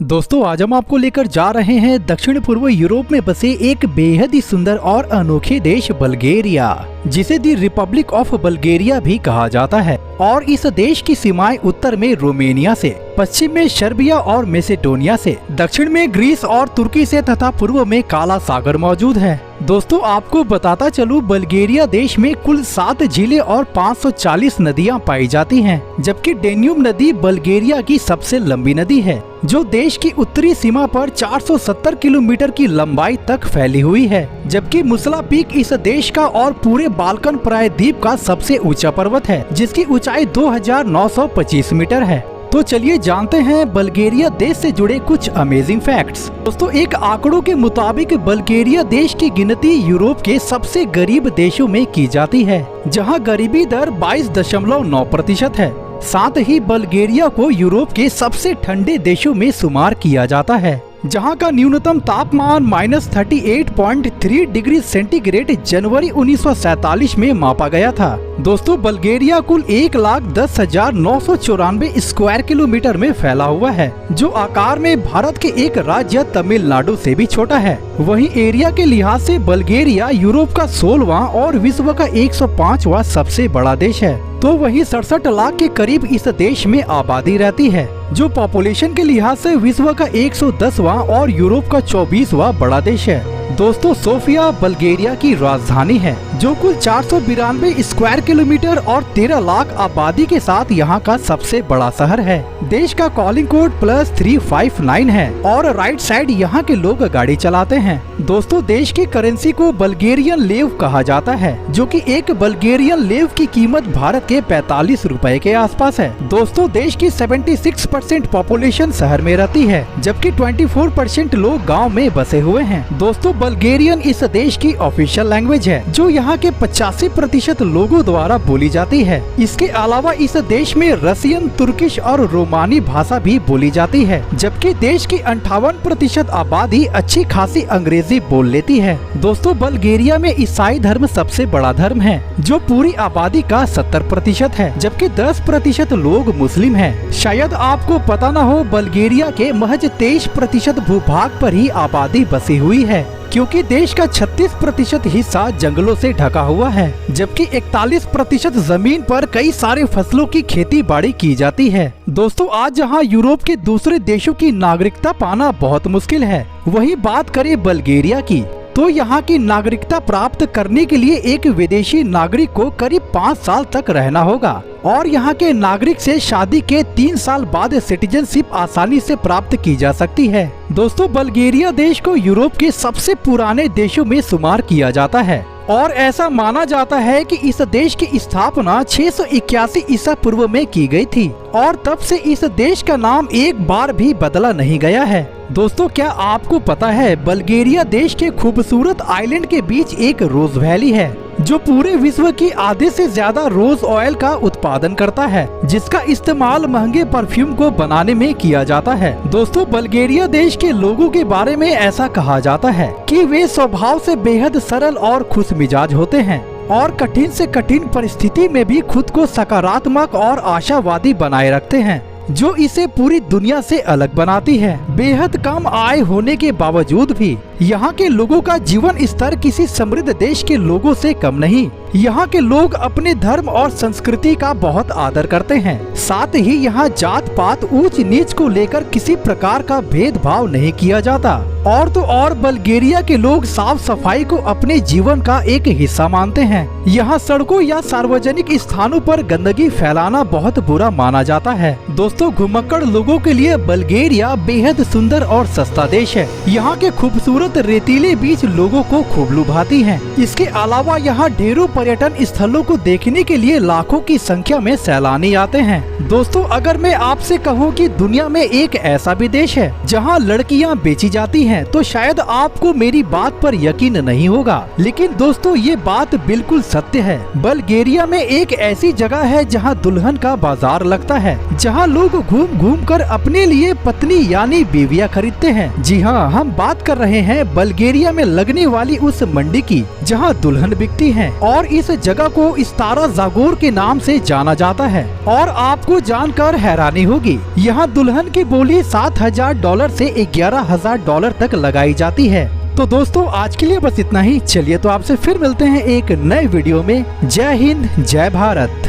दोस्तों आज हम आपको लेकर जा रहे हैं दक्षिण पूर्व यूरोप में बसे एक बेहद ही सुंदर और अनोखे देश बल्गेरिया, जिसे दी रिपब्लिक ऑफ बल्गेरिया भी कहा जाता है। और इस देश की सीमाएं उत्तर में रोमेनिया से, पश्चिम में सर्बिया और मैसेडोनिया से, दक्षिण में ग्रीस और तुर्की से तथा पूर्व में काला सागर मौजूद है। दोस्तों आपको बताता चलूं, बल्गेरिया देश में कुल 7 झीलें और 540 नदियां पाई जाती हैं, जबकि डेन्यूब नदी बल्गेरिया की सबसे लंबी नदी है, जो देश की उत्तरी सीमा पर 470 किलोमीटर की लंबाई तक फैली हुई है। जबकि मुसला पीक इस देश का और पूरे बाल्कन प्रायद्वीप का सबसे ऊंचा पर्वत है, जिसकी ऊंचाई 2925 मीटर है। तो चलिए जानते हैं बल्गेरिया देश से जुड़े कुछ अमेजिंग फैक्ट्स। दोस्तों एक आंकड़ों के मुताबिक बल्गेरिया देश की गिनती यूरोप के सबसे गरीब देशों में की जाती है, जहां गरीबी दर 22.9% है। साथ ही बल्गेरिया को यूरोप के सबसे ठंडे देशों में शुमार किया जाता है, जहां का न्यूनतम तापमान -38.3 डिग्री सेंटीग्रेड जनवरी 1947 में मापा गया था। दोस्तों बल्गेरिया कुल 1,10,994 स्क्वायर किलोमीटर में फैला हुआ है, जो आकार में भारत के एक राज्य तमिलनाडु से भी छोटा है। वहीं एरिया के लिहाज से बल्गेरिया यूरोप का 16वां और विश्व का 105वां सबसे बड़ा देश है। तो वहीं 67 लाख के करीब इस देश में आबादी रहती है, जो पॉपुलेशन के लिहाज से विश्व का 110वां और यूरोप का 24वां बड़ा देश है। दोस्तों सोफिया बल्गेरिया की राजधानी है, जो कुल 492 स्क्वायर किलोमीटर और 13 लाख आबादी के साथ यहाँ का सबसे बड़ा शहर है। देश का कॉलिंग कोड +359 है और राइट साइड यहाँ के लोग गाड़ी चलाते हैं। दोस्तों देश की करेंसी को बल्गेरियन लेव कहा जाता है, जो कि एक बल्गेरियन लेव की कीमत भारत के 45 रुपए के आसपास है। दोस्तों देश की 76% पॉपुलेशन शहर में रहती है, जबकि 24% लोग गाँव में बसे हुए हैं। दोस्तों बल्गेरियन इस देश की ऑफिशियल लैंग्वेज है, जो यहाँ के 85% लोगों द्वारा बोली जाती है। इसके अलावा इस देश में रसियन, तुर्किश और रोमानी भाषा भी बोली जाती है, जबकि देश की 58% आबादी अच्छी खासी अंग्रेजी बोल लेती है। दोस्तों बल्गेरिया में ईसाई धर्म सबसे बड़ा धर्म है, जो पूरी आबादी का 70% है, जबकि 10% लोग मुस्लिम हैं। शायद आपको पता न हो, बल्गेरिया के महज 23% भूभाग पर ही आबादी बसी हुई है, क्योंकि देश का 36% हिस्सा जंगलों से ढका हुआ है, जबकि 41% जमीन पर कई सारे फसलों की खेती बाड़ी की जाती है। दोस्तों आज जहां यूरोप के दूसरे देशों की नागरिकता पाना बहुत मुश्किल है, वहीं बात करें बल्गेरिया की, तो यहाँ की नागरिकता प्राप्त करने के लिए एक विदेशी नागरिक को करीब 5 साल तक रहना होगा, और यहाँ के नागरिक से शादी के 3 साल बाद सिटीजनशिप आसानी से प्राप्त की जा सकती है। दोस्तों बल्गेरिया देश को यूरोप के सबसे पुराने देशों में शुमार किया जाता है, और ऐसा माना जाता है कि इस देश की स्थापना 681 ईसा पूर्व में की गई थी, और तब से इस देश का नाम एक बार भी बदला नहीं गया है। दोस्तों क्या आपको पता है, बल्गेरिया देश के खूबसूरत आइलैंड के बीच एक रोज वैली है, जो पूरे विश्व की आधे से ज्यादा रोज ऑयल का उत्पादन करता है, जिसका इस्तेमाल महंगे परफ्यूम को बनाने में किया जाता है। दोस्तों बल्गेरिया देश के लोगों के बारे में ऐसा कहा जाता है कि वे स्वभाव से बेहद सरल और खुश मिजाज होते हैं, और कठिन से कठिन परिस्थिति में भी खुद को सकारात्मक और आशावादी बनाए रखते हैं, जो इसे पूरी दुनिया से अलग बनाती है। बेहद कम आय होने के बावजूद भी यहाँ के लोगों का जीवन स्तर किसी समृद्ध देश के लोगों से कम नहीं। यहाँ के लोग अपने धर्म और संस्कृति का बहुत आदर करते हैं। साथ ही यहाँ जात पात, ऊंच नीच को लेकर किसी प्रकार का भेदभाव नहीं किया जाता। और तो और बल्गेरिया के लोग साफ सफाई को अपने जीवन का एक हिस्सा मानते हैं। यहाँ सड़कों या सार्वजनिक स्थानों पर गंदगी फैलाना बहुत बुरा माना जाता है। दोस्तों घुमक्कड़ लोगों के लिए बल्गेरिया बेहद सुंदर और सस्ता देश है। यहाँ के खूबसूरत रेतीले बीच लोगों को खूब लुभाती हैं। इसके अलावा यहाँ ढेरों पर्यटन स्थलों को देखने के लिए लाखों की संख्या में सैलानी आते हैं। दोस्तों अगर मैं आपसे कहूँ कि दुनिया में एक ऐसा भी देश है जहाँ लड़कियाँ बेची जाती हैं, तो शायद आपको मेरी बात पर यकीन नहीं होगा, लेकिन दोस्तों ये बात बिल्कुल सत्य है। बल्गेरिया में एक ऐसी जगह है जहाँ दुल्हन का बाजार लगता है, जहाँ लोग घूम घूम कर अपने लिए पत्नी यानी बीवियाँ खरीदते हैं। जी हाँ, हम बात कर रहे हैं हैं बल्गेरिया में लगने वाली उस मंडी की जहां दुल्हन बिकती है, और इस जगह को स्टारा जागोर के नाम से जाना जाता है। और आपको जानकर हैरानी होगी, यहाँ दुल्हन की बोली $7,000 से $11,000 तक लगाई जाती है। तो दोस्तों आज के लिए बस इतना ही। चलिए तो आपसे फिर मिलते हैं एक नए वीडियो में। जय हिंद, जय भारत।